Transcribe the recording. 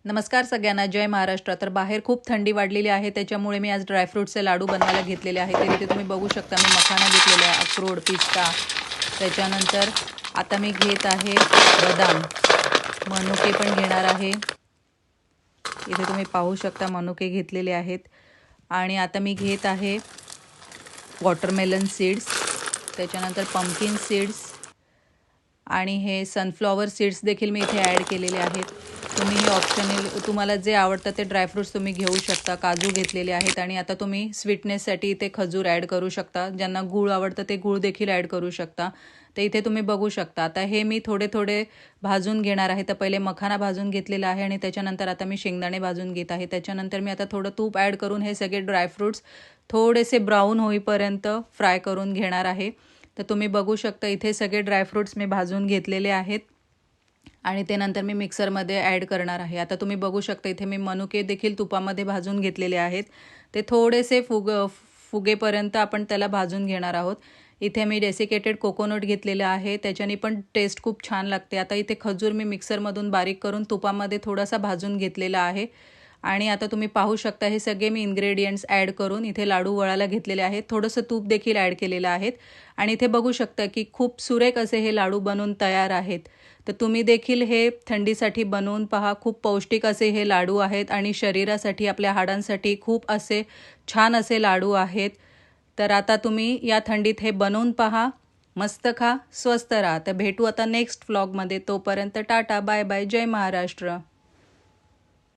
नमस्कार सगळ्यांना, जय महाराष्ट्र. तर बाहेर खूप थंडी वाढलेली आहे, त्याच्यामुळे मी आज ड्रायफ्रूटचे लाडू बनवायला घेतलेले आहे. तर इथे तुम्ही बघू शकता मी मखाना घेतलेला आहे, अक्रोड, पिस्ता. त्याच्यानंतर आता मी घेत आहे बदाम, मनुके पण घेणार आहे. इथे तुम्ही पाहू शकता मनुके घेतलेले आहेत. आणि आता मी घेत आहे वॉटरमेलन सीड्स, त्याच्यानंतर पंपकिन सीड्स आणि हे सनफ्लॉवर सीड्स देखील मी इथे ॲड केलेले आहेत. तुम्ही हे ऑप्शनल, तुम्हाला जे आवडतं ते ड्रायफ्रूट्स तुम्ही घेऊ शकता. काजू घेतलेले आहेत. आणि आता तुम्ही स्वीटनेससाठी इथे खजूर ॲड करू शकता. ज्यांना गूळ आवडतं ते गूळ देखील ॲड करू शकता. तर इथे तुम्ही बघू शकता. आता हे मी थोडे थोडे भाजून घेणार आहे. तर पहिले मखाना भाजून घेतलेला आहे आणि त्याच्यानंतर आता मी शेंगदाणे भाजून घेत आहे. त्याच्यानंतर मी आता थोडं तूप ॲड करून हे सगळे ड्रायफ्रूट्स थोडेसे ब्राऊन होईपर्यंत फ्राय करून घेणार आहे. तर तुम्ही बघू शकता इथे सगळे ड्रायफ्रूट्स मी भाजून घेतलेले आहेत आणि ते नंतर मी मिक्सरमध्ये ॲड करणार आहे. आता तुम्ही बघू शकता इथे मी मनुके देखील तुपामध्ये भाजून घेतलेले आहेत. ते थोडेसे फुगेपर्यंत आपण त्याला भाजून घेणार आहोत. इथे मी डेसिकेटेड कोकोनट घेतलेलं आहे, त्याच्याने पण टेस्ट खूप छान लागते. आता इथे खजूर मी मिक्सरमधून बारीक करून तुपामध्ये थोडासा भाजून घेतलेला आहे. आणि आता तुम्ही पाहू शकता हे सगळे मी इन्ग्रेडियंट्स ॲड करून इथे लाडू वळायला घेतलेले आहेत. थोडंसं तूप देखील ॲड केलेलं आहे आणि इथे बघू शकता की खूप सुरेख असे हे लाडू बनवून तयार आहेत. तर तुम्ही देखील हे थंडीसाठी बनवून पहा. खूप पौष्टिक असे हे लाडू आहेत आणि शरीरासाठी, आपल्या हाडांसाठी खूप असे छान असे लाडू आहेत. तर आता तुम्ही या थंडीत हे बनवून पहा. मस्त खा, स्वस्त राहा. तर भेटू आता नेक्स्ट व्लॉगमध्ये. तोपर्यंत टाटा, बाय बाय, जय महाराष्ट्र.